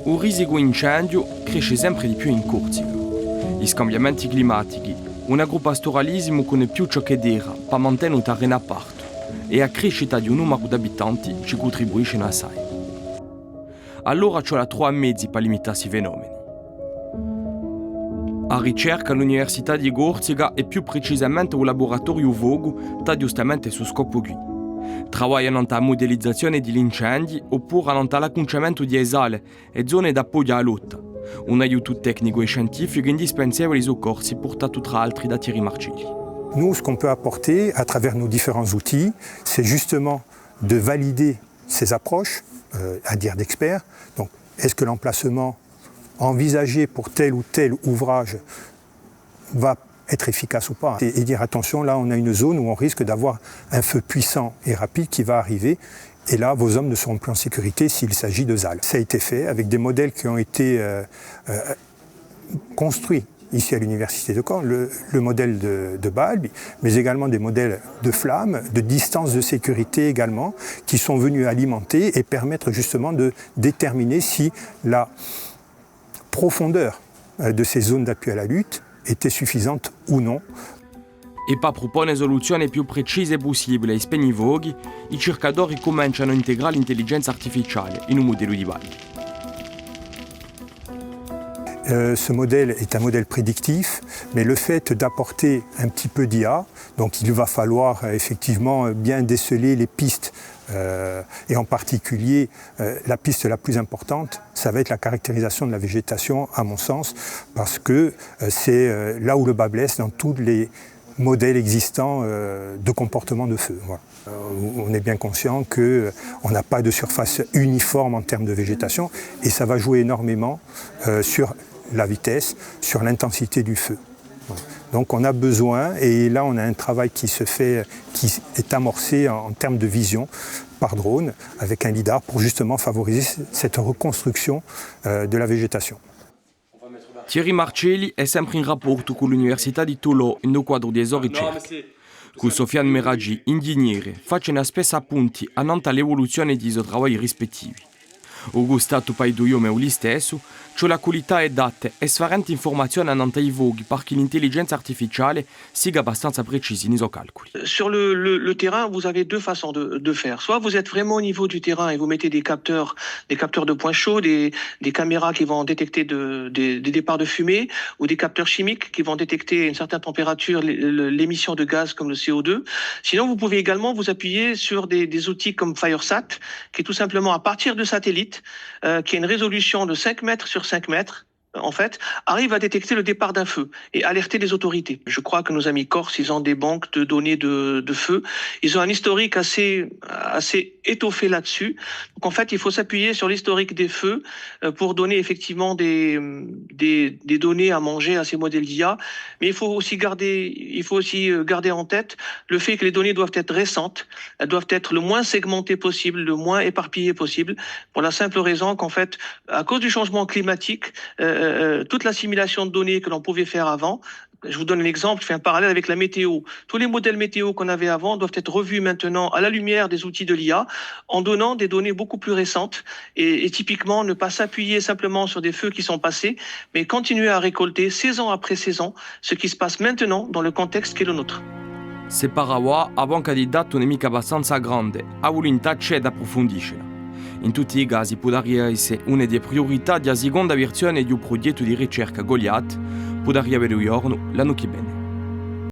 Il rischio incendio cresce sempre di più in Corsica. I cambiamenti climatici, un agropastoralismo con più ciò che dera per mantenere un terreno aperto e la crescita di un numero di abitanti ci contribuiscono assai. Allora c'è la tre mezzi per limitare questi fenomeni. La ricerca all'Università di Corsica e più precisamente il laboratorio Vogu sta giustamente su scopo qui. Lavorano nella modellizzazione degli incendi oppure nell'acconciamento di esale e zone d'appoggio alla lotta, un aiuto tecnico e scientifico indispensabile ai soccorsi portato tra altri da Thierry Marcelli. Nous, ce qu'on peut apporter à travers nos différents outils, c'est justement de valider ces approches, à dire d'experts. Donc, est-ce que l'emplacement envisagé pour tel ou tel ouvrage va être efficace ou pas, et dire attention, là on a une zone où on risque d'avoir un feu puissant et rapide qui va arriver, et là vos hommes ne seront plus en sécurité s'il s'agit de ZAL. Ça a été fait avec des modèles qui ont été construits ici à l'Université de Caen, le modèle de Balbe, mais également des modèles de flammes, de distance de sécurité également, qui sont venus alimenter et permettre justement de déterminer si la profondeur de ces zones d'appui à la lutte était suffisante ou non. E per proporre soluzioni più precise possibili ai spegnivoghi, i cercatori cominciano a integrare l'intelligenza artificiale in un modello di Balbe. Ce modèle est un modèle prédictif, mais le fait d'apporter un petit peu d'IA, donc il va falloir effectivement bien déceler les pistes, et en particulier la piste la plus importante, ça va être la caractérisation de la végétation, à mon sens, parce que c'est là où le bas blesse dans tous les modèles existants de comportement de feu. Voilà. On est bien conscient qu'on n'a pas de surface uniforme en termes de végétation, et ça va jouer énormément sur la vitesse, sur l'intensité du feu. Donc on a besoin, et là on a un travail qui se fait, qui est amorcé en termes de vision par drone avec un lidar pour justement favoriser cette reconstruction de la végétation. Thierry Marcelli è sempre in rapporto con l'Università di Toulon nel quadro di sue ricerche. Con Sofiane Meraggi, ingegnere, facendo spesso appunti a l'evoluzione dei suoi lavori rispettivi. Augustato Paiduiome o lui stesso, c'è la qualità e date e sfarenti informazioni annante i voghi perché l'intelligenza artificiale sia abbastanza precisa nei suoi calcoli. Sur le terrain, vous avez deux façons de faire. Soit vous êtes vraiment au niveau du terrain et vous mettez des capteurs de points chauds, des caméras qui vont détecter des départs de fumée, ou des capteurs chimiques qui vont détecter à une certaine température l'émission de gaz comme le CO2. Sinon, vous pouvez également vous appuyer sur des outils comme FireSat, qui est tout simplement à partir de satellites, qui a une résolution de 5 mètres sur 5 mètres, en fait, arrive à détecter le départ d'un feu et alerter les autorités. Je crois que nos amis corses, ils ont des banques de données de feu. Ils ont un historique assez étoffé là-dessus. Donc, en fait, il faut s'appuyer sur l'historique des feux pour donner effectivement des données à manger à ces modèles d'IA. Mais il faut aussi garder en tête le fait que les données doivent être récentes. Elles doivent être le moins segmentées possible, le moins éparpillées possible, pour la simple raison qu'en fait, à cause du changement climatique, toute l'assimilation de données que l'on pouvait faire avant, je vous donne un exemple, je fais un parallèle avec la météo. Tous les modèles météo qu'on avait avant doivent être revus maintenant à la lumière des outils de l'IA en donnant des données beaucoup plus récentes et typiquement ne pas s'appuyer simplement sur des feux qui sont passés, mais continuer à récolter saison après saison ce qui se passe maintenant dans le contexte qui est le nôtre. Se Paraguay ha un candidato nemica abbastanza grande, ha volontà c'è da approfondiscela. In tutti i casi potrebbe essere una delle priorità della seconda versione di un progetto di ricerca Goliath, potrebbe avere un giorno l'anno che viene.